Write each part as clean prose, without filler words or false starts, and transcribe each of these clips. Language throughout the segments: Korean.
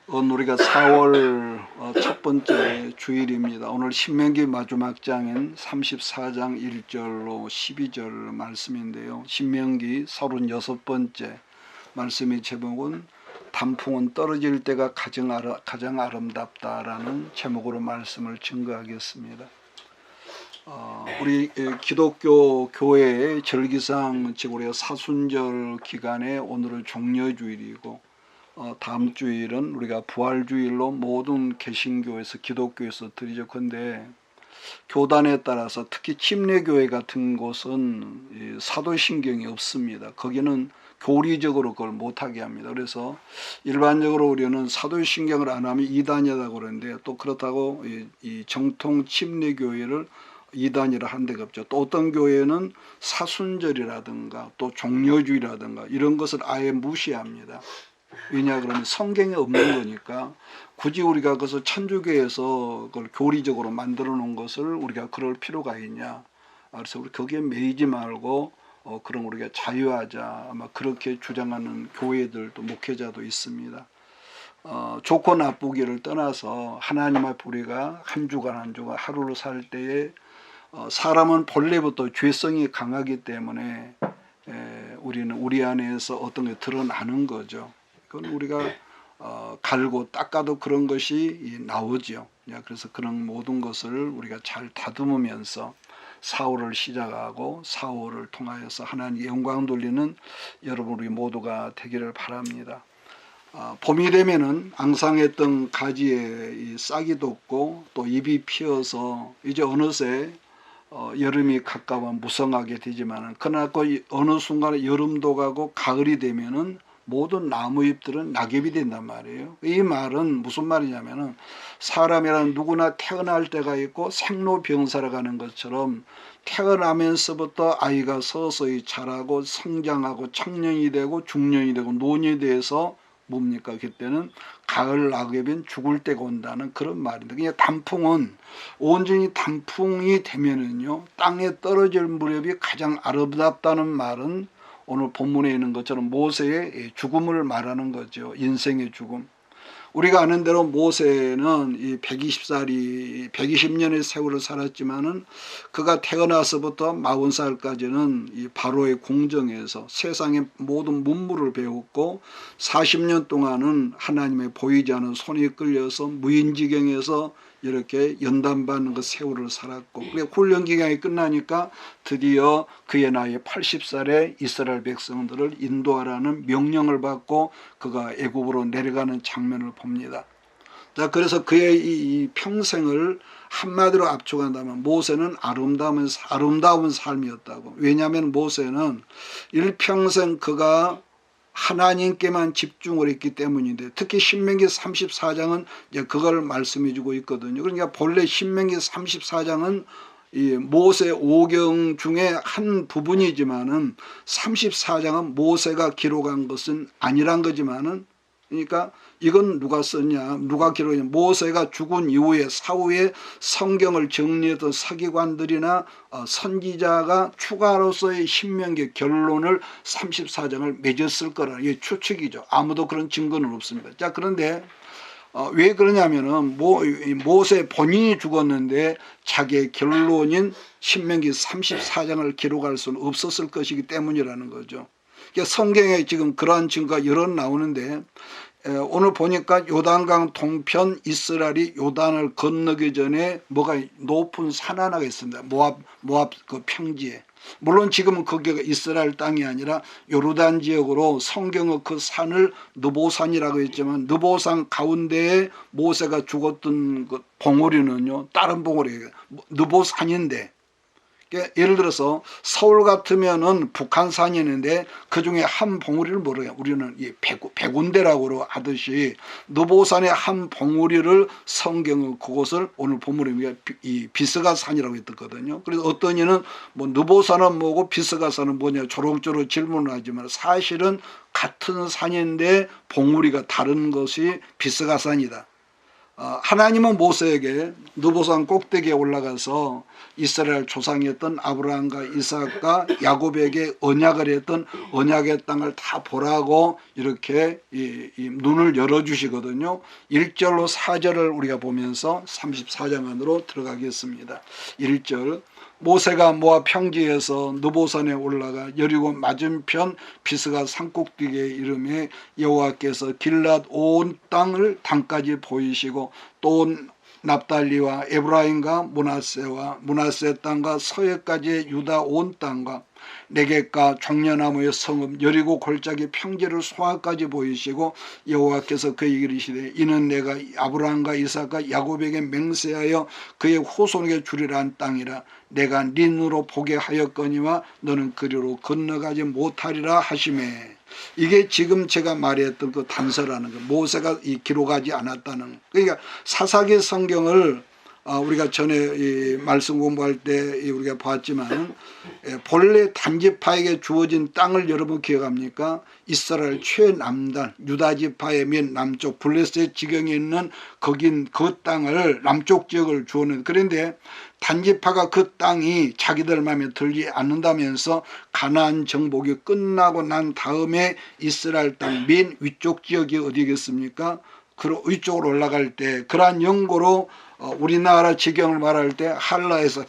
우리가 4월 첫 번째 주일입니다. 오늘 신명기 마지막 장인 34장 1절로 12절 말씀인데요. 신명기 36번째 말씀의 제목은 단풍은 떨어질 때가 가장 아름답다라는 제목으로 말씀을 증거하겠습니다. 우리 기독교 교회의 절기상 즉 우리가 사순절 기간에 오늘은 종려주일이고 다음 주일은 우리가 부활주일로 모든 개신교에서 기독교에서 드리죠. 근데 교단에 따라서 특히 침례교회 같은 곳은 사도신경이 없습니다. 거기는 교리적으로 그걸 못하게 합니다. 그래서 일반적으로 우리는 사도신경을 안 하면 이단이라고 그러는데 또 그렇다고 이 정통 침례교회를 이단이라 한 데가 없죠. 또 어떤 교회는 사순절이라든가 또 종려주일이라든가 이런 것을 아예 무시합니다. 왜냐 그러면 성경에 없는 거니까 굳이 우리가 그것을 천주교에서 그걸 교리적으로 만들어 놓은 것을 우리가 그럴 필요가 있냐. 그래서 우리 거기에 매이지 말고 그럼 우리가 자유하자 아마 그렇게 주장하는 교회들도 목회자도 있습니다. 좋고 나쁘기를 떠나서 하나님 앞에 우리가 한 주간 하루를 살 때에 사람은 본래부터 죄성이 강하기 때문에 우리는 우리 안에서 어떤 게 드러나는 거죠. 그건 우리가 갈고 닦아도 그런 것이 나오죠. 그래서 그런 모든 것을 우리가 잘 다듬으면서 4월을 시작하고 4월을 통하여서 하나님의 영광 돌리는 여러분 우리 모두가 되기를 바랍니다. 봄이 되면은 앙상했던 가지에 싹이 돋고 또 잎이 피어서 이제 어느새 여름이 가까워 무성하게 되지만은 그러나 어느 순간에 여름도 가고 가을이 되면은 모든 나무잎들은 낙엽이 된단 말이에요. 이 말은 무슨 말이냐면은 사람이란 누구나 태어날 때가 있고 생로병사를 가는 것처럼 태어나면서부터 아이가 서서히 자라고 성장하고 청년이 되고 중년이 되고 노년이 돼서 뭡니까? 그때는 가을 낙엽인 죽을 때가 온다는 그런 말인데 그냥 단풍은 온전히 단풍이 되면은요 땅에 떨어질 무렵이 가장 아름답다는 말은 오늘 본문에 있는 것처럼 모세의 죽음을 말하는 거죠. 인생의 죽음. 우리가 아는 대로 모세는 이 120년의 세월을 살았지만은 그가 태어나서부터 40살까지는 이 바로의 공정에서 세상의 모든 문물을 배웠고 40년 동안은 하나님의 보이지 않은 손이 끌려서 무인지경에서 이렇게 연단받는 그 세월을 살았고 훈련 기간이 끝나니까 드디어 그의 나이 80살에 이스라엘 백성들을 인도하라는 명령을 받고 그가 애굽으로 내려가는 장면을 봅니다. 자, 그래서 그의 이 평생을 한마디로 압축한다면 모세는 아름다운 삶이었다고. 왜냐하면 모세는 일평생 그가 하나님께만 집중을 했기 때문인데 특히 신명기 34장은 이제 그걸 말씀해 주고 있거든요. 그러니까 본래 신명기 34장은 이 모세 오경 중에 한 부분이지만은 34장은 모세가 기록한 것은 아니란 거지만은 그러니까 이건 누가 썼냐 누가 기록했냐 모세가 죽은 이후에 사후에 성경을 정리했던 서기관들이나 선지자가 추가로서의 신명기 결론을 34장을 맺었을 거라는 이게 추측이죠. 아무도 그런 증거는 없습니다. 자, 그런데 왜 그러냐면은 모세 본인이 죽었는데 자기의 결론인 신명기 34장을 기록할 수는 없었을 것이기 때문이라는 거죠. 그러니까 성경에 지금 그러한 증거가 여러 나오는데 오늘 보니까 요단강 동편 이스라엘이 요단을 건너기 전에 뭐가 높은 산 하나가 있습니다. 모압 그 평지에. 물론 지금은 거기가 이스라엘 땅이 아니라 요르단 지역으로 성경의 그 산을 느보산이라고 했지만 느보산 가운데에 모세가 죽었던 그 봉우리는요 다른 봉우리예요. 느보산인데 예를 들어서 서울 같으면은 북한산이 있는데 그중에 한 봉우리를 뭐래요? 우리는 이 백운대라고 하듯이 느보산의 한 봉우리를 성경은 그곳을 오늘 본문에 이 비스가산이라고 했거든요. 그래서 어떤 이는 뭐 느보산은 뭐고 비스가산은 뭐냐 조롱조롱 질문을 하지만 사실은 같은 산인데 봉우리가 다른 것이 비스가산이다. 하나님은 모세에게 느보산 꼭대기에 올라가서 이스라엘 조상이었던 아브라함과 이삭과 야곱에게 언약을 했던 언약의 땅을 다 보라고 이렇게 이 눈을 열어주시거든요. 1절로 4절을 우리가 보면서 34장 안으로 들어가겠습니다. 1절, 모세가 모압 평지에서 느보산에 올라가 여리고 맞은편 비스가 산꼭대기에 이르매 여호와께서 길랏 온 땅을 땅까지 보이시고 또 납달리와 에브라임과 므낫세 땅과 서해까지의 유다 온 땅과 네겝과 종려나무의 성읍 여리고 골짜기 평지를 소아까지 보이시고 여호와께서 그에게 이르시되 이는 내가 아브라함과 이삭과 야곱에게 맹세하여 그의 후손에게 주리라 한 땅이라. 내가 네 눈으로 보게 하였거니와 너는 그리로 건너가지 못하리라 하시매. 이게 지금 제가 말했던 그 단서라는 거, 모세가 기록하지 않았다는 거. 그러니까 사사기 성경을 우리가 전에 이 말씀 공부할 때 우리가 봤지만 본래 단지파에게 주어진 땅을 여러분 기억합니까? 이스라엘 최남단 유다지파의 맨 남쪽 블레셋 지경에 있는 거긴 그 땅을 남쪽 지역을 주었는데, 그런데 단지파가 그 땅이 자기들 마음에 들지 않는다면서 가나안 정복이 끝나고 난 다음에 이스라엘 땅 맨 위쪽 지역이 어디겠습니까? 그 위쪽으로 올라갈 때 그러한 연고로 우리나라 지경을 말할 때 할라에서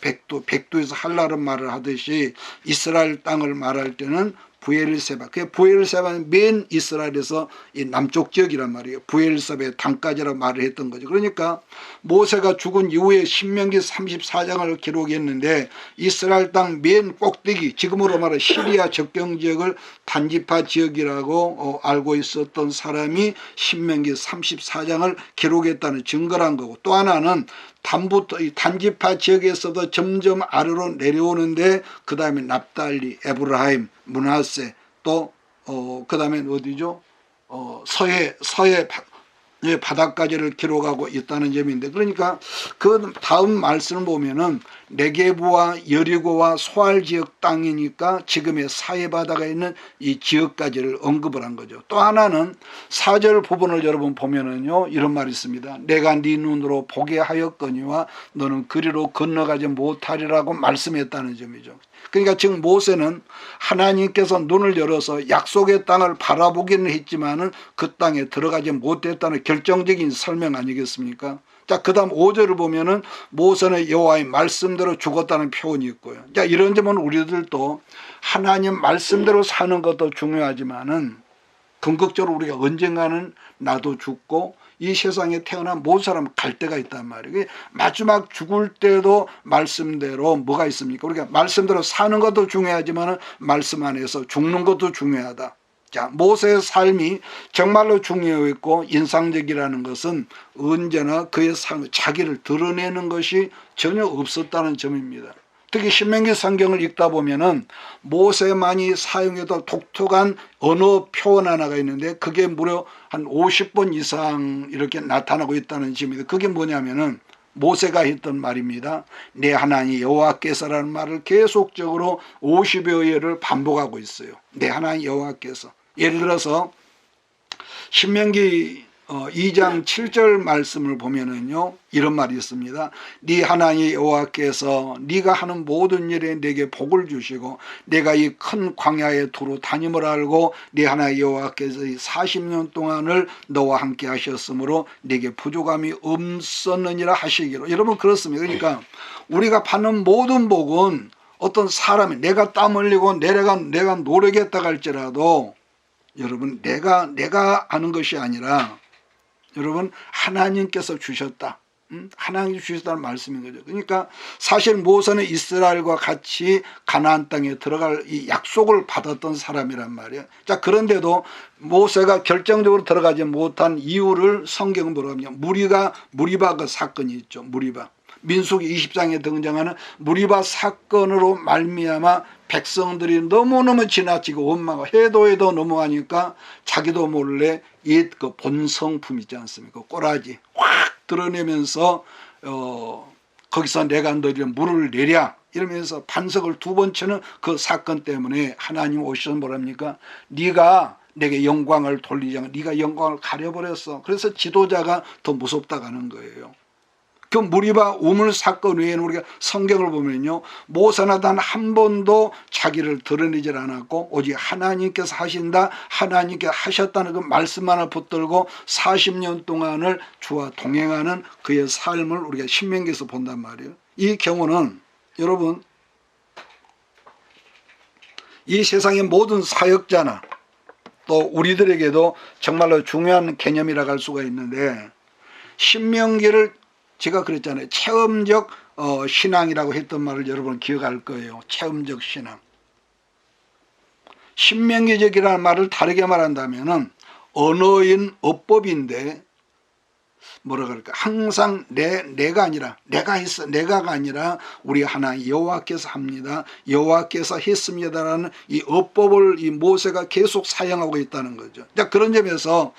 백두에서 할라를 말을 하듯이 이스라엘 땅을 말할 때는 부엘세바. 그 부엘세바는 맨 이스라엘에서 이 남쪽 지역이란 말이에요. 부엘세바의 땅까지라고 말을 했던 거죠. 그러니까 모세가 죽은 이후에 신명기 34장을 기록했는데 이스라엘 땅 맨 꼭대기, 지금으로 말해 시리아 접경 지역을 단지파 지역이라고 알고 있었던 사람이 신명기 34장을 기록했다는 증거란 거고, 또 하나는 이 단지파 지역에서도 점점 아래로 내려오는데 그 다음에 납달리, 에브라임, 므낫세, 또 그 다음에 어디죠? 서해 바다까지를 기록하고 있다는 점인데, 그러니까 그 다음 말씀을 보면은 네게부와 여리고와 소알 지역 땅이니까 지금의 사해 바다가 있는 이 지역까지를 언급을 한 거죠. 또 하나는 4절 부분을 여러분 보면은요, 이런 말이 있습니다. 내가 네 눈으로 보게 하였거니와 너는 그리로 건너가지 못하리라고 말씀했다는 점이죠. 그러니까 지금 모세는 하나님께서 눈을 열어서 약속의 땅을 바라보기는 했지만은 그 땅에 들어가지 못했다는 결정적인 설명 아니겠습니까? 자, 그 다음 5절을 보면은 모세는 여호와의 말씀대로 죽었다는 표현이 있고요. 자, 이런 점은 우리들도 하나님 말씀대로 사는 것도 중요하지만은 궁극적으로 우리가 언젠가는 나도 죽고 이 세상에 태어난 모든 사람은 갈 때가 있단 말이에요. 마지막 죽을 때도 말씀대로 뭐가 있습니까? 우리가 말씀대로 사는 것도 중요하지만 말씀 안에서 죽는 것도 중요하다. 자, 모세의 삶이 정말로 중요했고 인상적이라는 것은 언제나 그의 삶, 자기를 드러내는 것이 전혀 없었다는 점입니다. 특히 신명기 성경을 읽다 보면은 모세만이 사용해도 독특한 언어 표현 하나가 있는데 그게 무려 한 50번 이상 이렇게 나타나고 있다는 점입니다. 그게 뭐냐면은 모세가 했던 말입니다. 내 하나님 여호와께서라는 말을 계속적으로 50여 회를 반복하고 있어요. 내 하나님 여호와께서. 예를 들어서 신명기 2장 7절 말씀을 보면은요, 이런 말이 있습니다. 네 하나님 여호와께서 네가 하는 모든 일에 내게 복을 주시고 내가 이 큰 광야에 두루 다님을 알고 네 하나님 여호와께서 이 40년 동안을 너와 함께 하셨으므로 내게 부족함이 없었느니라 하시기로. 여러분 그렇습니다. 그러니까 우리가 받는 모든 복은 어떤 사람이 내가 땀 흘리고 내가 노력했다 할지라도 여러분 내가 하는 것이 아니라 여러분 하나님께서 주셨다. 하나님이 주셨다는 말씀인 거죠. 그러니까 사실 모세는 이스라엘과 같이 가나안 땅에 들어갈 이 약속을 받았던 사람이란 말이에요. 자, 그런데도 모세가 결정적으로 들어가지 못한 이유를 성경은 뭐라고 하냐? 무리바 그 사건이 있죠. 무리바. 민수기 20장에 등장하는 무리바 사건으로 말미암아 백성들이 너무너무 지나치고 원망하고 해도 넘어가니까 자기도 몰래 옛 그 본성품 있지 않습니까? 꼬라지 확 드러내면서 거기서 내가 너희를 물을 내랴 이러면서 반석을 2번 치는 그 사건 때문에 하나님 오셔서 뭐랍니까? 네가 내게 영광을 돌리지 않고 네가 영광을 가려버렸어. 그래서 지도자가 더 무섭다고 하는 거예요. 그 무리바 우물 사건 외에는 우리가 성경을 보면요, 모세나 단 한 번도 자기를 드러내질 않았고 오직 하나님께서 하신다, 하나님께서 하셨다는 그 말씀만을 붙들고 40년 동안을 주와 동행하는 그의 삶을 우리가 신명기에서 본단 말이에요. 이 경우는 여러분, 이 세상의 모든 사역자나 또 우리들에게도 정말로 중요한 개념이라고 할 수가 있는데, 신명기를 제가 그랬잖아요. 체험적 신앙이라고 했던 말을 여러분 기억할 거예요. 체험적 신앙. 신명기적이라는 말을 다르게 말한다면은 언어인 어법인데, 뭐라 그럴까, 항상 내가 아니라 내가 있어, 내가가 아니라 우리 하나님 여호와께서 합니다, 여호와께서 했습니다라는 이 어법을 이 모세가 계속 사용하고 있다는 거죠. 자, 그런 점에서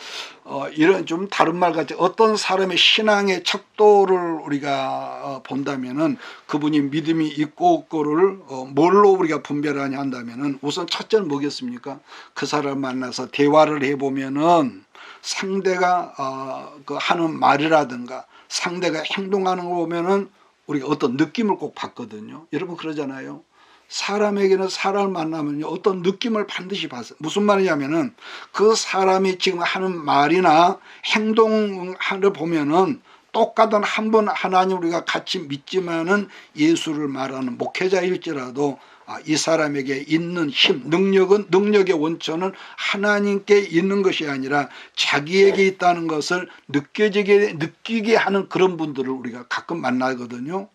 이런 좀 다른 말 같이 어떤 사람의 신앙의 척도를 우리가 본다면은 그분이 믿음이 있고 없고를 뭘로 우리가 분별하냐 한다면은 우선 첫째는 뭐겠습니까? 그 사람 만나서 대화를 해보면은 상대가 그 하는 말이라든가 상대가 행동하는 거 보면은 우리가 어떤 느낌을 꼭 받거든요. 여러분 그러잖아요. 사람에게는 사람을 만나면요, 어떤 느낌을 반드시 받아요. 무슨 말이냐면은 그 사람이 지금 하는 말이나 행동을 보면은 똑같은 한 번 하나님 우리가 같이 믿지만은 예수를 말하는 목회자일지라도 이 사람에게 있는 힘, 능력의 원천은 하나님께 있는 것이 아니라 자기에게 있다는 것을 느끼게 하는 그런 분들을 우리가 가끔 만나거든요.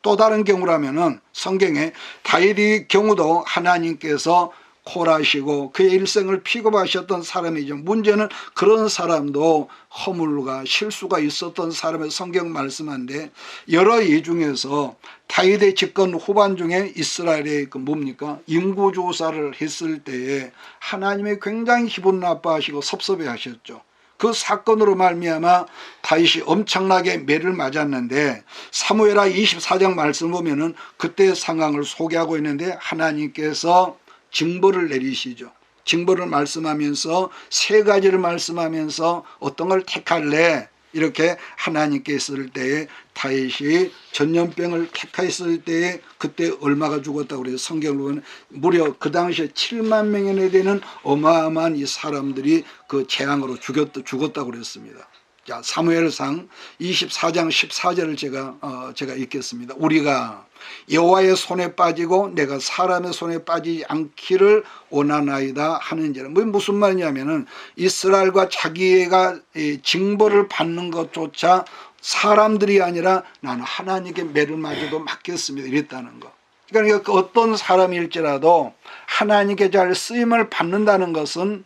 또 다른 경우라면은 성경에 다윗의 경우도 하나님께서 콜하시고 그의 일생을 픽업하셨던 사람이죠. 문제는 그런 사람도 허물과 실수가 있었던 사람의 성경 말씀한데, 여러 예 중에서 다윗의 집권 후반 중에 이스라엘의 그 뭡니까, 인구조사를 했을 때에 하나님이 굉장히 기분 나빠하시고 섭섭해 하셨죠. 그 사건으로 말미암아 다윗이 엄청나게 매를 맞았는데, 사무엘하 24장 말씀 보면은 그때 상황을 소개하고 있는데 하나님께서 징벌을 내리시죠. 징벌을 말씀하면서 세 가지를 말씀하면서 어떤 걸 택할래, 이렇게 하나님께 했을 때에 다윗이 전염병을 택했을 때에 그때 얼마가 죽었다고 그래요. 성경을 보면 무려 그 당시에 7만 명이나 되는 어마어마한 이 사람들이 그 재앙으로 죽었다고 그랬습니다. 자, 사무엘상 24장 14절을 제가 읽겠습니다. 우리가 여호와의 손에 빠지고 내가 사람의 손에 빠지지 않기를 원하나이다 하는지라. 무슨 말이냐면은 이스라엘과 자기가 징벌을 받는 것조차 사람들이 아니라 나는 하나님께 매를 맞아도 맡겼습니다, 이랬다는 거. 그러니까 어떤 사람일지라도 하나님께 잘 쓰임을 받는다는 것은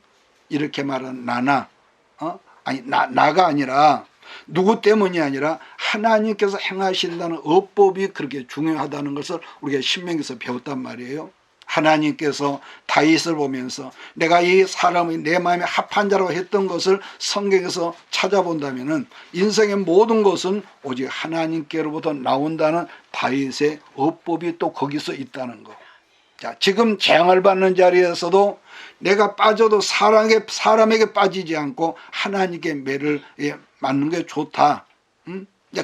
이렇게 말하는 나가 아니라 누구 때문이 아니라 하나님께서 행하신다는 어법이 그렇게 중요하다는 것을 우리가 신명기에서 배웠단 말이에요. 하나님께서 다윗을 보면서 내가 이 사람이 내 마음에 합한 자라고 했던 것을 성경에서 찾아본다면은 인생의 모든 것은 오직 하나님께로부터 나온다는 다윗의 어법이 또 거기서 있다는 거. 자, 지금 재앙을 받는 자리에서도 내가 빠져도 사람에게 빠지지 않고 하나님께 매를 맞는 게 좋다.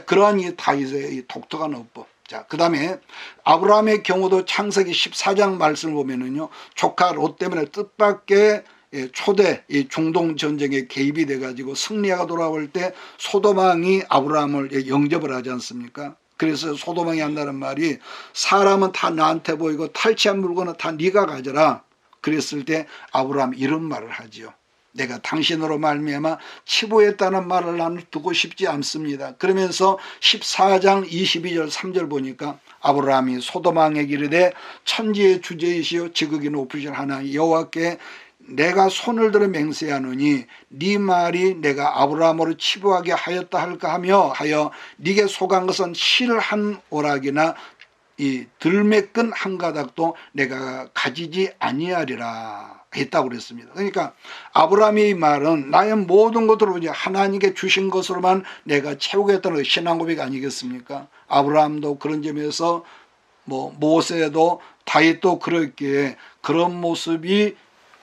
그러한 이 다윗의 이 독특한 어법. 자, 그 다음에 아브라함의 경우도 창세기 14장 말씀을 보면은요, 조카 롯 때문에 뜻밖의 초대 이 중동 전쟁에 개입이 돼가지고 승리가 돌아올 때 소돔왕이 아브라함을 영접을 하지 않습니까? 그래서 소돔왕이 한다는 말이 사람은 다 나한테 보이고 탈취한 물건은 다 네가 가져라. 그랬을 때 아브라함이 이런 말을 하지요. 내가 당신으로 말미암아 치부했다는 말을 나는 듣고 싶지 않습니다. 그러면서 14장 22절 3절 보니까 아브라함이 소돔왕에게 이르되 천지의 주제이시오 지극히 높으신 하나님 여호와께 내가 손을 들어 맹세하노니 네 말이 내가 아브라함으로 치부하게 하였다 할까 하여 네게 속한 것은 실 한 오락이나 이 들매끈 한 가닥도 내가 가지지 아니하리라 했다고 그랬습니다. 그러니까 아브라함의 말은 나의 모든 것들을 하나님께 주신 것으로만 내가 채우겠다는 신앙 고백 아니겠습니까? 아브라함도 그런 점에서 모세도 다윗도 그렇기에 그런 모습이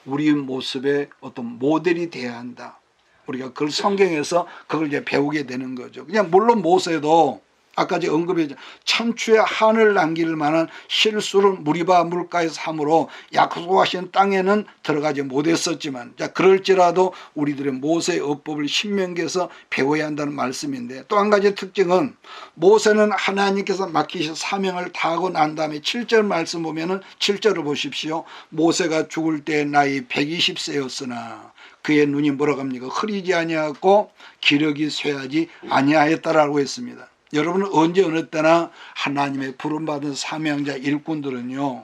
우리 모습의 어떤 모델이 돼야 한다. 우리가 그걸 성경에서 그걸 이제 배우게 되는 거죠. 그냥 물론 모세도 아까 제가 언급했죠. 천추의 한을 남길 만한 실수를 무리바 물가에서 함으로 약속하신 땅에는 들어가지 못했었지만, 자 그럴지라도 우리들의 모세의 어법을 신명기에서 배워야 한다는 말씀인데, 또 한 가지 특징은 모세는 하나님께서 맡기신 사명을 다하고 난 다음에 7절 말씀 보면은 7절을 보십시오. 모세가 죽을 때 나이 120세였으나 그의 눈이 뭐라고 합니까? 흐리지 아니하고 기력이 쇠하지 아니하였다라고 했습니다. 여러분은 언제 어느 때나 하나님의 부름받은 사명자 일꾼들은요,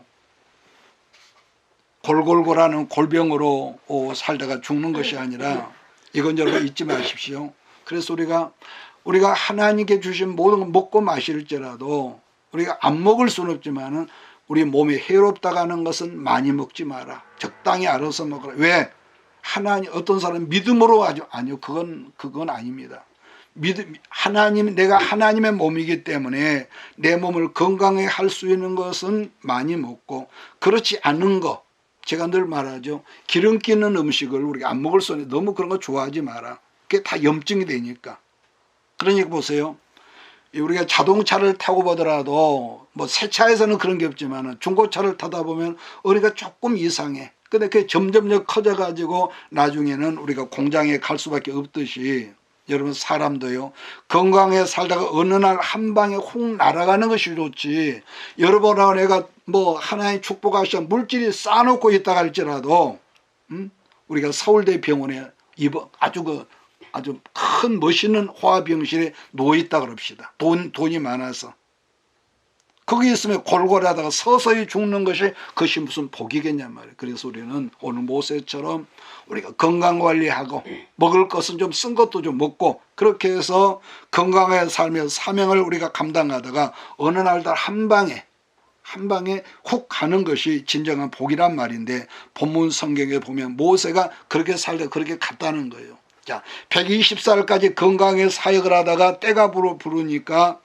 골골골하는 골병으로 살다가 죽는 것이 아니라, 이건 여러분 잊지 마십시오. 그래서 우리가 하나님께 주신 모든 걸 먹고 마실지라도 우리가 안 먹을 수는 없지만은 우리 몸에 해롭다고 하는 것은 많이 먹지 마라. 적당히 알아서 먹어라. 왜? 하나님, 어떤 사람은 믿음으로 아니요, 그건 아닙니다. 내가 하나님의 몸이기 때문에 내 몸을 건강하게 할 수 있는 것은 많이 먹고, 그렇지 않은 거, 제가 늘 말하죠. 기름기 있는 음식을 우리가 안 먹을 수 있는, 너무 그런 거 좋아하지 마라. 그게 다 염증이 되니까. 그러니까 보세요. 우리가 자동차를 타고 보더라도 뭐 새 차에서는 그런 게 없지만 중고차를 타다 보면 우리가 조금 이상해. 근데 그게 점점 커져 가지고 나중에는 우리가 공장에 갈 수밖에 없듯이, 여러분 사람도요, 건강하게 살다가 어느 날 한 방에 훅 날아가는 것이 좋지, 여러분하고 내가 뭐 하나의 축복하셔 물질이 쌓아놓고 있다 할지라도 우리가 서울대 병원에 아주 큰 멋있는 화병실에 누워있다 그럽시다. 돈이 많아서. 거기 있으면 골골하다가 서서히 죽는 것이, 그것이 무슨 복이겠냐 말이에요. 그래서 우리는 오늘 모세처럼 우리가 건강관리하고 먹을 것은 좀 쓴 것도 좀 먹고, 그렇게 해서 건강하게 살면서 사명을 우리가 감당하다가 어느 날 한 방에 훅 가는 것이 진정한 복이란 말인데, 본문 성경에 보면 모세가 그렇게 살다 그렇게 갔다는 거예요. 자, 120살까지 건강하게 사역을 하다가 때가 부르니까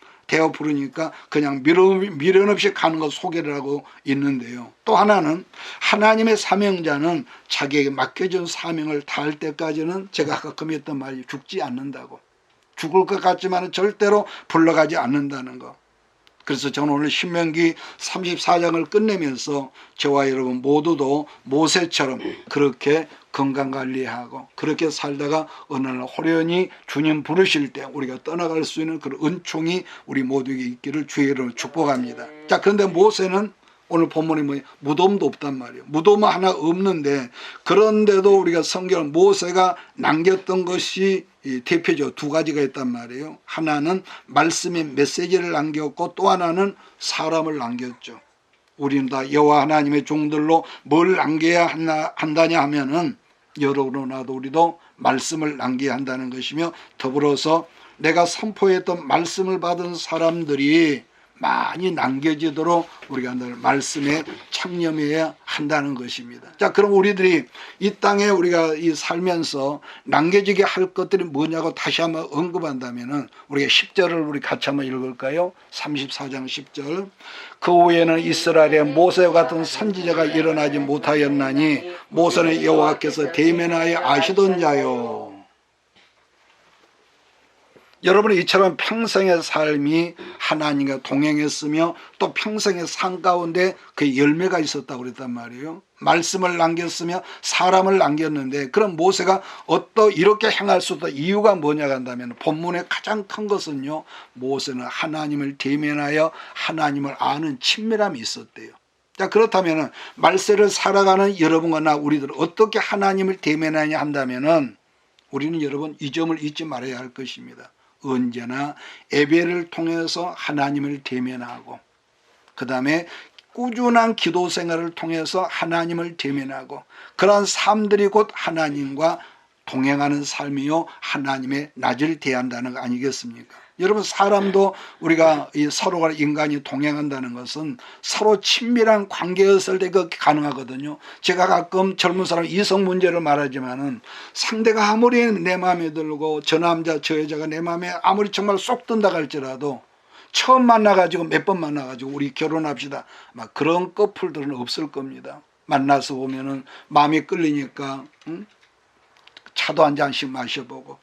그냥 미련 없이 가는 것 소개를 하고 있는데요. 또 하나는 하나님의 사명자는 자기에게 맡겨준 사명을 다할 때까지는, 제가 아까 했던 말이 죽지 않는다고. 죽을 것 같지만 절대로 불러가지 않는다는 거. 그래서 저는 오늘 신명기 34장을 끝내면서 저와 여러분 모두도 모세처럼 그렇게 건강관리하고 그렇게 살다가 어느 날 호련히 주님 부르실 때 우리가 떠나갈 수 있는 그런 은총이 우리 모두에게 있기를 주의 이름으로 축복합니다. 자, 그런데 모세는 오늘 본문에 무덤도 없단 말이에요. 무덤은 하나 없는데, 그런데도 우리가 성경을 모세가 남겼던 것이 대표적으로 두 가지가 있단 말이에요. 하나는 말씀의 메시지를 남겼고, 또 하나는 사람을 남겼죠. 우리는 다 여호와 하나님의 종들로 뭘 남겨야 한다냐 하면은, 여러분도 나도 우리도 말씀을 남겨야 한다는 것이며, 더불어서 내가 선포했던 말씀을 받은 사람들이 많이 남겨지도록 우리가 늘 말씀에 창념해야 한다는 것입니다. 자, 그럼 우리들이 이 땅에 우리가 살면서 남겨지게 할 것들이 뭐냐고 다시 한번 언급한다면은, 우리가 10절을 우리 같이 한번 읽을까요? 34장 10절. 그 후에는 이스라엘에 모세와 같은 선지자가 일어나지 못하였나니 모세는 여호와께서 대면하여 아시던 자요. 여러분이 이처럼 평생의 삶이 하나님과 동행했으며 또 평생의 삶 가운데 그 열매가 있었다고 그랬단 말이에요. 말씀을 남겼으며 사람을 남겼는데, 그럼 모세가 이렇게 행할 수 있다 이유가 뭐냐고 한다면, 본문의 가장 큰 것은요, 모세는 하나님을 대면하여 하나님을 아는 친밀함이 있었대요. 자, 그렇다면 말세를 살아가는 여러분과 나 우리들 어떻게 하나님을 대면하냐 한다면은, 우리는 여러분 이 점을 잊지 말아야 할 것입니다. 언제나 예배를 통해서 하나님을 대면하고, 그 다음에 꾸준한 기도 생활을 통해서 하나님을 대면하고, 그러한 삶들이 곧 하나님과 동행하는 삶이요, 하나님의 낮을 대한다는 거 아니겠습니까? 여러분, 사람도 우리가 서로가 인간이 동행한다는 것은 서로 친밀한 관계였을 때 그게 가능하거든요. 제가 가끔 젊은 사람 이성 문제를 말하지만은, 상대가 아무리 내 마음에 들고 저 남자 저 여자가 내 마음에 아무리 정말 쏙 든다 할지라도 처음 만나가지고 몇 번 만나가지고 우리 결혼합시다, 막 그런 커플들은 없을 겁니다. 만나서 보면은 마음이 끌리니까 차도 한 잔씩 마셔보고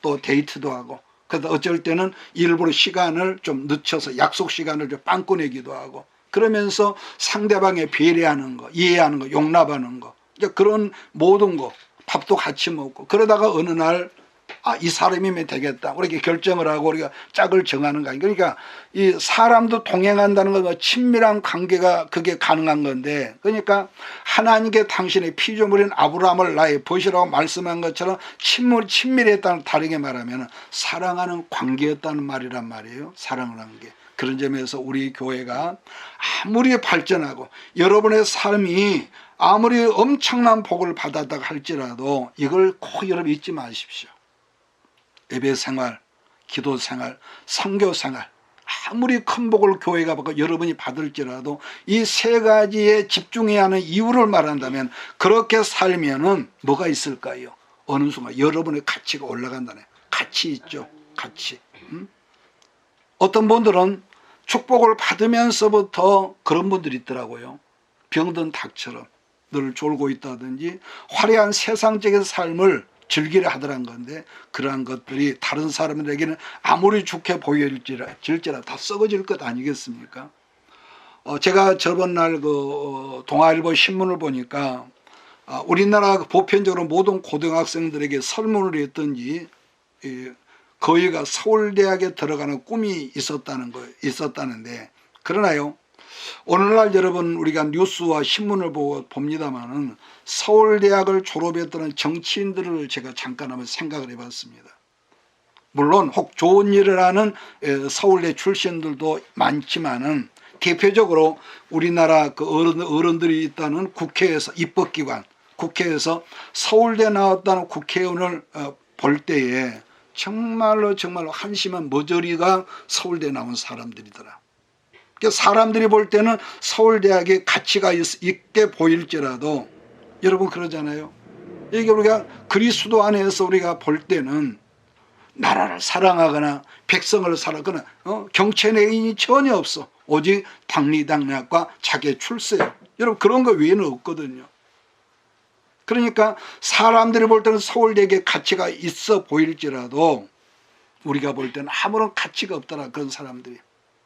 또 데이트도 하고, 그래서 어쩔 때는 일부러 시간을 좀 늦춰서 약속 시간을 좀 빵꾸내기도 하고, 그러면서 상대방의 배려하는 거, 이해하는 거, 용납하는 거, 그런 모든 거, 밥도 같이 먹고, 그러다가 어느 날 이 사람이면 되겠다, 우리가 결정을 하고 우리가 짝을 정하는 거 아니에요. 그러니까 이 사람도 동행한다는 건 친밀한 관계가 그게 가능한 건데, 그러니까 하나님께 당신의 피조물인 아브라함을 나의 벗이라고 말씀한 것처럼 친밀했다는, 다르게 말하면 사랑하는 관계였다는 말이란 말이에요. 사랑을 하는 게. 그런 점에서 우리 교회가 아무리 발전하고 여러분의 삶이 아무리 엄청난 복을 받았다고 할지라도 이걸 꼭 여러분 잊지 마십시오. 예배 생활, 기도 생활, 선교 생활, 아무리 큰 복을 교회가 받고 여러분이 받을지라도 이 세 가지에 집중해야 하는 이유를 말한다면, 그렇게 살면은 뭐가 있을까요? 어느 순간 여러분의 가치가 올라간다네. 가치 있죠. 가치. 어떤 분들은 축복을 받으면서부터 그런 분들이 있더라고요. 병든 닭처럼 늘 졸고 있다든지 화려한 세상적인 삶을 즐기려 하더란 건데, 그러한 것들이 다른 사람들에게는 아무리 좋게 보일지라 다 썩어질 것 아니겠습니까? 제가 저번 날 동아일보 신문을 보니까 우리나라 보편적으로 모든 고등학생들에게 설문을 했던지 거의가 서울대학에 들어가는 꿈이 있었다는데, 그러나요, 오늘날 여러분 우리가 뉴스와 신문을 보고 봅니다만은 서울대학을 졸업했던 정치인들을 제가 잠깐 한번 생각을 해봤습니다. 물론 혹 좋은 일을 하는 서울대 출신들도 많지만은, 대표적으로 우리나라 그 어른들이 있다는 국회에서, 입법기관 국회에서 서울대 나왔다는 국회의원을 볼 때에 정말로 한심한 머저리가 서울대 나온 사람들이더라. 사람들이 볼 때는 서울대학의 가치가 있게 보일지라도, 여러분 그러잖아요. 이게 우리가 그리스도 안에서 우리가 볼 때는 나라를 사랑하거나 백성을 사랑하거나 경체내인이 전혀 없어. 오직 당리당략과 자기의 출세요. 여러분 그런 거 외에는 없거든요. 그러니까 사람들이 볼 때는 서울대학의 가치가 있어 보일지라도 우리가 볼 때는 아무런 가치가 없더라, 그런 사람들이.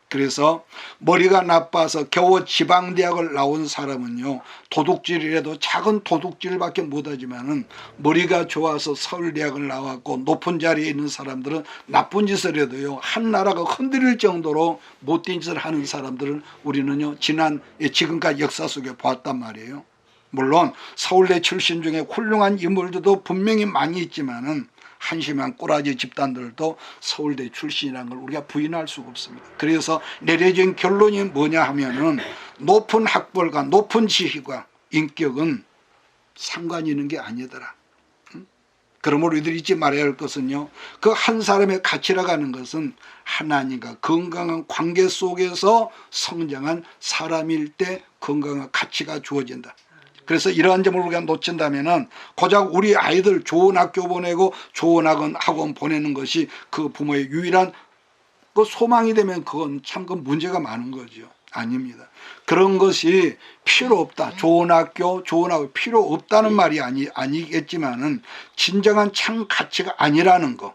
그래서 머리가 나빠서 겨우 지방대학을 나온 사람은요, 도둑질이라도 작은 도둑질밖에 못하지만은 머리가 좋아서 서울대학을 나왔고 높은 자리에 있는 사람들은 나쁜 짓을 해도요, 한 나라가 흔들릴 정도로 못된 짓을 하는 사람들은 우리는요 지금까지 역사 속에 보았단 말이에요. 물론 서울대 출신 중에 훌륭한 인물들도 분명히 많이 있지만은 한심한 꼬라지 집단들도 서울대 출신이라는 걸 우리가 부인할 수가 없습니다. 그래서 내려진 결론이 뭐냐 하면은, 높은 학벌과 높은 지식과 인격은 상관이 있는 게 아니더라. 그러므로 우리들이 잊지 말아야 할 것은요, 그 한 사람의 가치라고 하는 것은 하나님과 건강한 관계 속에서 성장한 사람일 때 건강한 가치가 주어진다. 그래서 이러한 점을 우리가 놓친다면은 고작 우리 아이들 좋은 학교 보내고 좋은 학원 보내는 것이 그 부모의 유일한 그 소망이 되면 그건 참 그 문제가 많은 거죠. 아닙니다. 그런 것이 필요 없다. 좋은 학교 필요 없다는 말이 아니겠지만은 진정한 참 가치가 아니라는 거.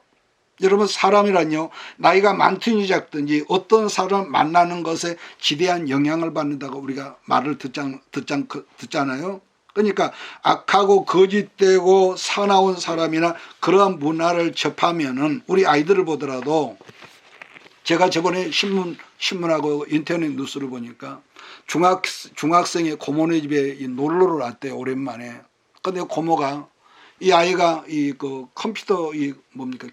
여러분 사람이란요, 나이가 많든지 작든지 어떤 사람을 만나는 것에 지대한 영향을 받는다고 우리가 말을 듣잖아요. 그러니까 악하고 거짓되고 사나운 사람이나 그러한 문화를 접하면은, 우리 아이들을 보더라도, 제가 저번에 신문하고 인터넷 뉴스를 보니까 중학생의 고모네 집에 놀러를 왔대요, 오랜만에. 근데 고모가, 이 아이가 그 컴퓨터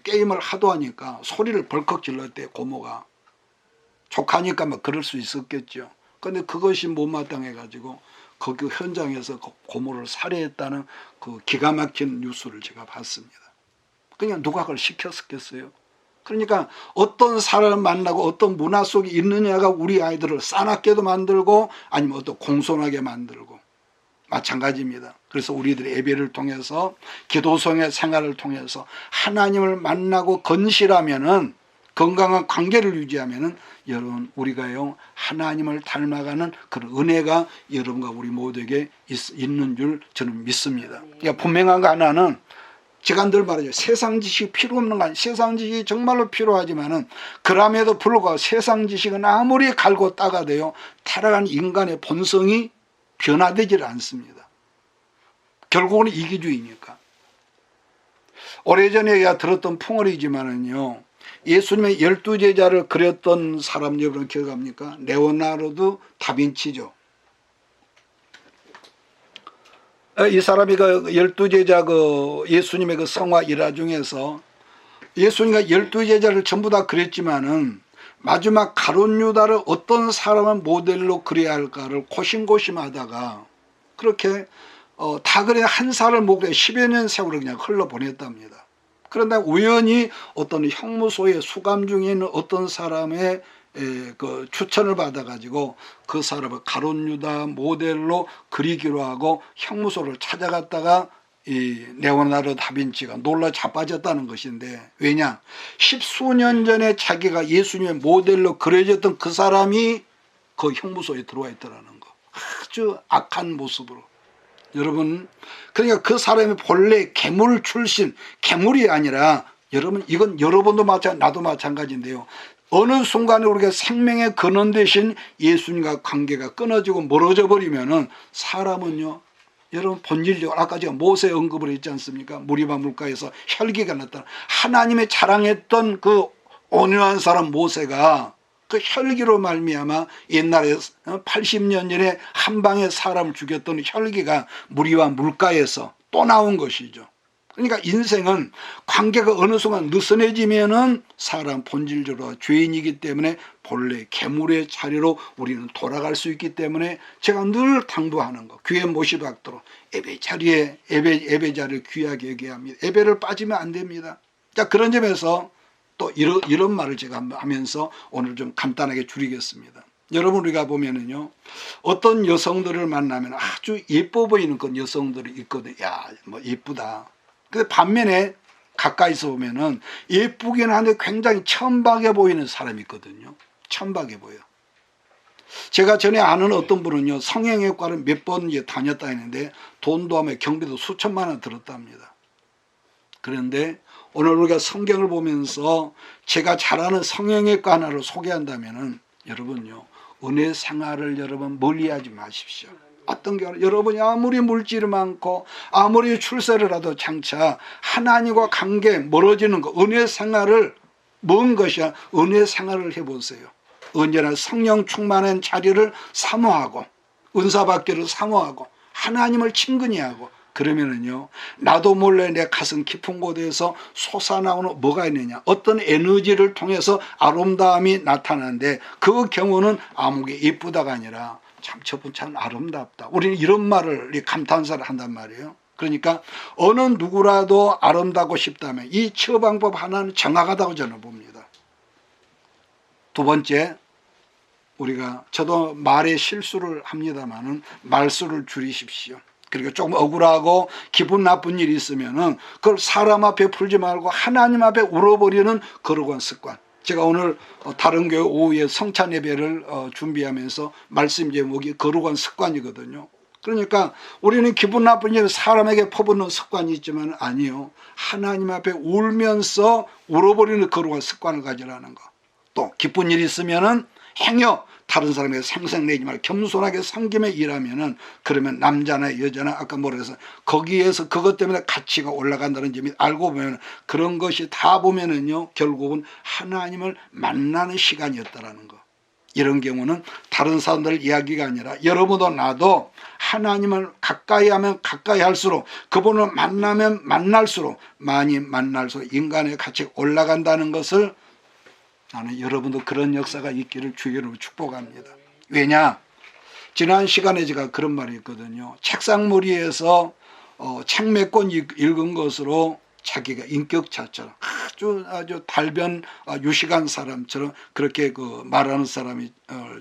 게임을 하도 하니까 소리를 벌컥 질렀대, 고모가. 족하니까 막 그럴 수 있었겠죠. 근데 그것이 못마땅해 가지고 거기 현장에서 고모를 살해했다는 그 기가 막힌 뉴스를 제가 봤습니다. 그냥 누가 그걸 시켰겠어요. 그러니까 어떤 사람을 만나고 어떤 문화 속에 있느냐가 우리 아이들을 싸납게도 만들고 아니면 어떤 공손하게 만들고 마찬가지입니다. 그래서 우리들의 예배를 통해서, 기도성의 생활을 통해서 하나님을 만나고 건실하면은, 건강한 관계를 유지하면은 여러분 우리가요 하나님을 닮아가는 그런 은혜가 여러분과 우리 모두에게 있는 줄 저는 믿습니다. 그러니까 분명한 거 하나는 제가 늘 말하죠. 세상 지식이 필요 없는 거 아니에요. 세상 지식이 정말로 필요하지만은 그럼에도 불구하고 세상 지식은 아무리 갈고 닦아도요 타락한 인간의 본성이 변화되질 않습니다. 결국은 이기주의니까. 오래전에 들었던 풍월이지만은요 예수님의 12제자를 그렸던 사람 여러분 기억합니까? 레오나르도 다빈치죠. 이 사람이 그 12제자 예수님의 그 성화 일화 중에서 예수님과 12제자를 전부 다 그렸지만은 마지막 가룟 유다를 어떤 사람을 모델로 그려야 할까를 고심고심하다가 그렇게 다 그래 한 살을 목에 10여 년 세월을 그냥 흘러보냈답니다. 그런데 우연히 어떤 형무소의 수감 중에 있는 어떤 사람의 그 추천을 받아가지고 그 사람을 가룟 유다 모델로 그리기로 하고 형무소를 찾아갔다가 이 레오나르도 다빈치가 놀라 자빠졌다는 것인데 왜냐? 10수년 전에 자기가 예수님의 모델로 그려졌던 그 사람이 그 형무소에 들어와 있더라는 거. 아주 악한 모습으로. 여러분 그러니까 그 사람이 본래 괴물 출신 괴물이 아니라 여러분 이건 여러분도 나도 마찬가지인데요. 어느 순간에 우리가 생명의 근원 되신 예수님과 관계가 끊어지고 멀어져 버리면은 사람은요 여러분 본질적으로 아까 제가 모세 언급을 했지 않습니까? 무리바 물가에서 혈기가 났다. 하나님의 자랑했던 그 온유한 사람 모세가 그 혈기로 말미암아 옛날에 80년 전에 한 방에 사람을 죽였던 혈기가 무리와 물가에서 또 나온 것이죠. 그러니까 인생은 관계가 어느 순간 느슨해지면은 사람 본질적으로 죄인이기 때문에 본래 괴물의 자리로 우리는 돌아갈 수 있기 때문에 제가 늘 당부하는 거 교회 모시도록 예배 자리에 예배 자리를 귀하게 여겨야 합니다. 예배를 빠지면 안 됩니다. 자 그런 점에서 또 이런 말을 제가 하면서 오늘 좀 간단하게 줄이겠습니다. 여러분 우리가 보면은요 어떤 여성들을 만나면 아주 예뻐 보이는 그 여성들이 있거든요. 야 뭐 예쁘다. 근데 반면에 가까이서 보면은 예쁘긴 한데 굉장히 천박해 보이는 사람이 있거든요. 천박해 보여. 제가 전에 아는 어떤 분은요 성형외과를 몇 번 다녔다 했는데 돈도 하면 경비도 수천만 원 들었답니다. 그런데 오늘 우리가 성경을 보면서 제가 잘 아는 성형외과 하나를 소개한다면은 여러분요 은혜 생활을 여러분 멀리하지 마십시오. 어떤 경우 여러분이 아무리 물질이 많고 아무리 출세를 해도 장차 하나님과 관계 멀어지는 거 은혜 생활을 먼 것이야 은혜 생활을 해보세요. 언제나 성령 충만한 자리를 사모하고 은사 받기를 사모하고 하나님을 친근히 하고 그러면은요 나도 몰래 내 가슴 깊은 곳에서 솟아나오는 뭐가 있느냐 어떤 에너지를 통해서 아름다움이 나타나는데 그 경우는 아무게 예쁘다가 아니라 참 저분 참 아름답다. 우리는 이런 말을 감탄사를 한단 말이에요. 그러니까 어느 누구라도 아름다고 싶다면 이 처방법 하나는 정확하다고 저는 봅니다. 두 번째 우리가 저도 말에 실수를 합니다만은 말수를 줄이십시오. 그리고 조금 억울하고 기분 나쁜 일이 있으면은 그걸 사람 앞에 풀지 말고 하나님 앞에 울어버리는 거룩한 습관. 제가 오늘 다른 교회 오후에 성찬 예배를 준비하면서 말씀 제목이 거룩한 습관이거든요. 그러니까 우리는 기분 나쁜 일을 사람에게 퍼붓는 습관이 있지만 아니요. 하나님 앞에 울면서 울어버리는 거룩한 습관을 가지라는 거. 또 기쁜 일이 있으면은 행여 다른 사람에게 생색내지 말고 겸손하게 섬김에 일하면은 그러면 남자나 여자나 아까 뭐라 해서 거기에서 그것 때문에 가치가 올라간다는 점이 알고 보면 그런 것이 다 보면은요 결국은 하나님을 만나는 시간이었다라는 거. 이런 경우는 다른 사람들 이야기가 아니라 여러분도 나도 하나님을 가까이 하면 가까이 할수록 그분을 만나면 만날수록 많이 만날수록 인간의 가치가 올라간다는 것을 나는 여러분도 그런 역사가 있기를 주의로 축복합니다. 왜냐? 지난 시간에 제가 그런 말이 있거든요. 책상머리에서 책 몇 권 읽은 것으로 자기가 인격자처럼 아주 달변 유식한 사람처럼 그렇게 말하는 사람이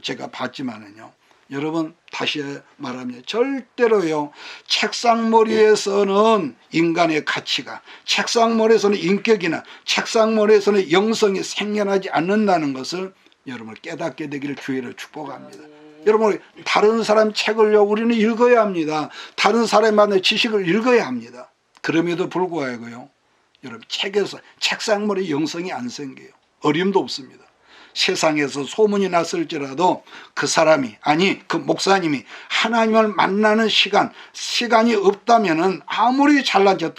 제가 봤지만은요. 여러분 다시 말하면 절대로요 책상머리에서는 인간의 가치가 책상머리에서는 인격이나 책상머리에서는 영성이 생겨나지 않는다는 것을 여러분 깨닫게 되기를 주의로 축복합니다. 여러분 다른 사람 책을요 우리는 읽어야 합니다. 다른 사람만의 지식을 읽어야 합니다. 그럼에도 불구하고요 여러분 책에서 책상머리 영성이 안 생겨요. 어림도 없습니다. 세상에서 소문이 났을지라도 그 사람이 아니 그 목사님이 하나님을 만나는 시간이 없다면은 아무리 잘난 척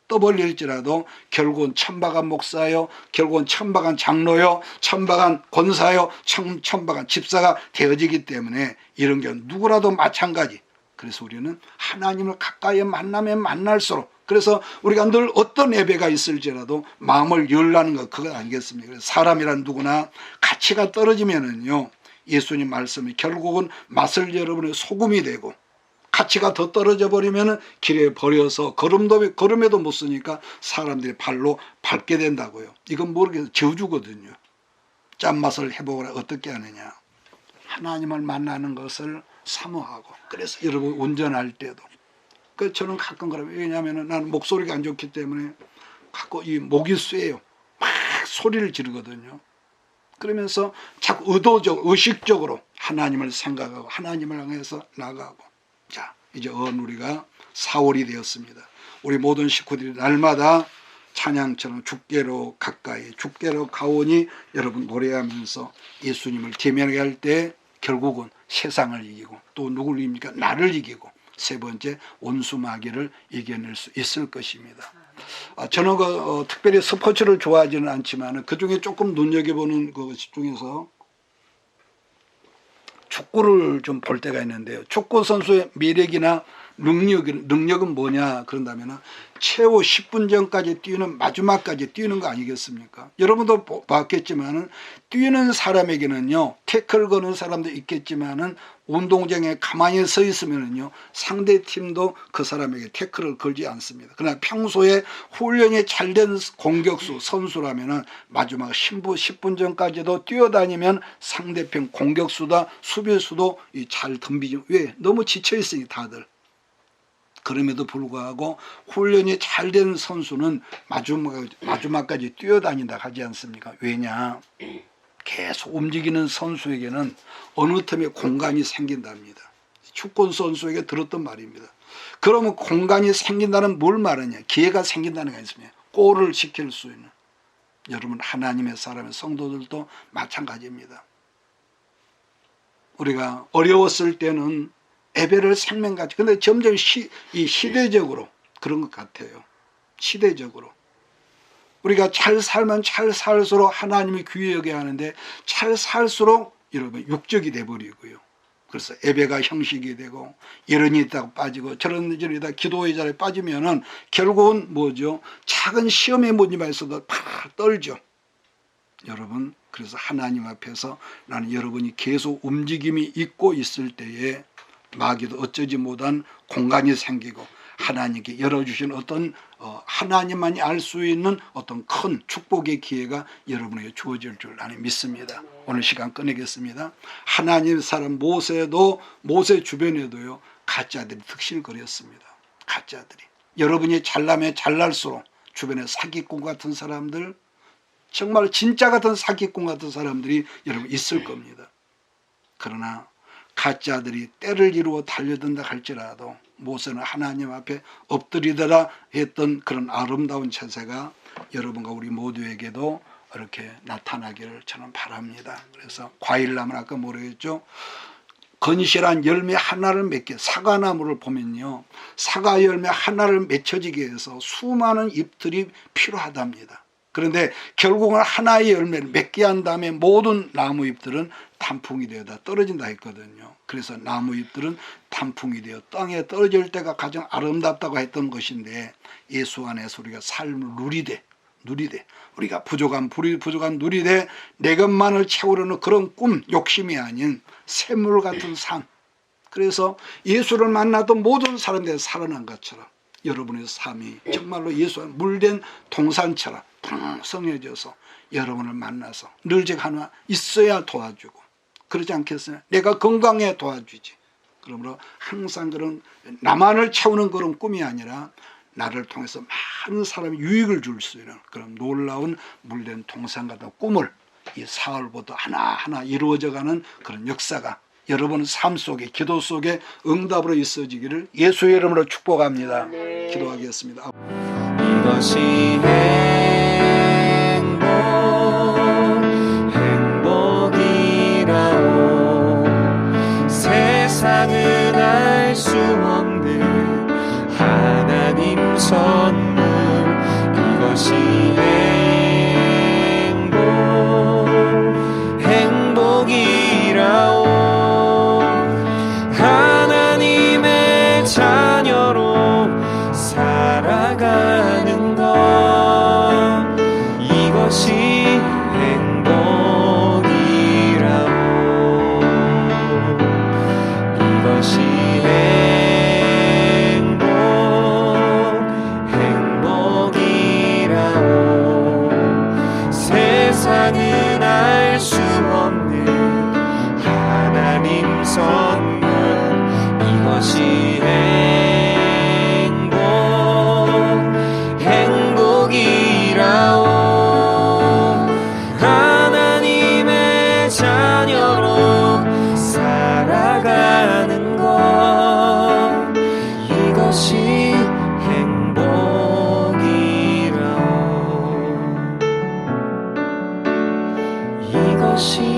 떠벌릴지라도 결국은 천박한 목사요, 결국은 천박한 장로요, 천박한 권사요, 천박한 집사가 되어지기 때문에 이런 게 누구라도 마찬가지. 그래서 우리는 하나님을 가까이 만나면 만날수록 그래서 우리가 늘 어떤 예배가 있을지라도 마음을 열라는 것 그거 아니겠습니까? 그래서 사람이란 누구나 가치가 떨어지면은요 예수님 말씀이 결국은 맛을 여러분의 소금이 되고 가치가 더 떨어져 버리면 길에 버려서 걸음에도 못 쓰니까 사람들이 발로 밟게 된다고요. 이건 모르겠어요. 저주거든요. 짠맛을 해보거나 어떻게 하느냐. 하나님을 만나는 것을 사모하고 그래서 여러분 운전할 때도 저는 가끔 그래요. 왜냐하면 나는 목소리가 안 좋기 때문에 가끔 이 목이 쇠요. 막 소리를 지르거든요. 그러면서 자꾸 의식적으로 하나님을 생각하고 하나님을 향해서 나가고 자 이제 우리가 4월이 되었습니다. 우리 모든 식구들이 날마다 찬양처럼 주께로 가까이 주께로 가오니 여러분 노래하면서 예수님을 대면하게 할 때 결국은 세상을 이기고 또 누구를 이깁니까? 나를 이기고 세 번째 원수마귀를 이겨낼 수 있을 것입니다. 저는 특별히 스포츠를 좋아하지는 않지만 그중에 조금 눈여겨보는 것 중에서 축구를 좀 볼 때가 있는데요. 축구 선수의 매력이나 능력은 뭐냐 그런다면 최후 10분 전까지 뛰는 마지막까지 뛰는 거 아니겠습니까? 여러분도 봤겠지만은 뛰는 사람에게는요 태클 거는 사람도 있겠지만은 운동장에 가만히 서 있으면은요 상대 팀도 그 사람에게 태클을 걸지 않습니다. 그러나 평소에 훈련이 잘된 공격수 선수라면은 마지막 10분 전까지도 뛰어다니면 상대편 공격수다 수비수도 잘 덤비죠. 왜? 너무 지쳐 있으니 다들. 그럼에도 불구하고 훈련이 잘 된 선수는 마지막까지 뛰어다닌다 하지 않습니까? 왜냐? 계속 움직이는 선수에게는 어느 틈에 공간이 생긴답니다. 축구 선수에게 들었던 말입니다. 그러면 공간이 생긴다는 뭘 말하냐? 기회가 생긴다는 게 있습니다. 골을 시킬 수 있는. 여러분 하나님의 사람의 성도들도 마찬가지입니다. 우리가 어려웠을 때는 예배를 생명같이 근데 점점 시대적으로 그런 것 같아요. 시대적으로 우리가 잘 살면 잘 살수록 하나님이 귀히 여겨야 하는데 잘 살수록 여러분 육적이 돼버리고요. 그래서 예배가 형식이 되고 이런이 있다고 빠지고 저런 일이다 기도의 자리에 빠지면은 결국은 뭐죠? 작은 시험에 문제만 있어도 팍 떨죠. 여러분 그래서 하나님 앞에서 나는 여러분이 계속 움직임이 있고 있을 때에 마귀도 어쩌지 못한 공간이 생기고 하나님께 열어주신 어떤 하나님만이 알 수 있는 어떤 큰 축복의 기회가 여러분에게 주어질 줄 나는 믿습니다. 오늘 시간 끝내겠습니다. 하나님의 사람 모세 주변에도요 가짜들이 득실거렸습니다. 가짜들이 여러분이 잘나면 잘날수록 주변에 사기꾼 같은 사람들 정말 진짜 같은 사기꾼 같은 사람들이 여러분 있을 겁니다. 그러나 가짜들이 때를 이루어 달려든다 할지라도 모세는 하나님 앞에 엎드리더라 했던 그런 아름다운 자세가 여러분과 우리 모두에게도 이렇게 나타나기를 저는 바랍니다. 그래서 과일나무는 아까 뭐라 했죠? 건실한 열매 하나를 맺게 사과나무를 보면요 사과 열매 하나를 맺혀지게 해서 수많은 잎들이 필요하답니다. 그런데 결국은 하나의 열매를 맺게 한 다음에 모든 나무 잎들은 단풍이 되어다 떨어진다 했거든요. 그래서 나무 잎들은 단풍이 되어 땅에 떨어질 때가 가장 아름답다고 했던 것인데 예수 안에서 우리가 삶을 누리되 우리가 부족한 누리되 내 것만을 채우려는 그런 꿈 욕심이 아닌 샘물 같은 삶. 그래서 예수를 만나던 모든 사람들이 살아난 것처럼 여러분의 삶이 정말로 예수 안 물된 동산처럼 풍성해져서 여러분을 만나서 늘적 하나 있어야 도와주고 그러지 않겠어요? 내가 건강해 도와주지. 그러므로 항상 그런 나만을 채우는 그런 꿈이 아니라 나를 통해서 많은 사람이 유익을 줄 수 있는 그런 놀라운 물된 동산 같은 꿈을 이 사흘부터 하나하나 이루어져가는 그런 역사가 여러분 삶 속에, 기도 속에 응답으로 있어지기를 예수의 이름으로 축복합니다. 기도하겠습니다. 이것이 행복이라오. 세상은 알 수 없는 하나님 선물. 이것이 행복이라오. 하나님의 자녀로 살아가는 것, 이것이 행복이라오. 이것이 행복이라오. 세상은 알 수 없는 하나님 선물. 이것이 행복이라오. 하나님의 자녀로 살아가는 것, 이것이 행복이라오. 이것이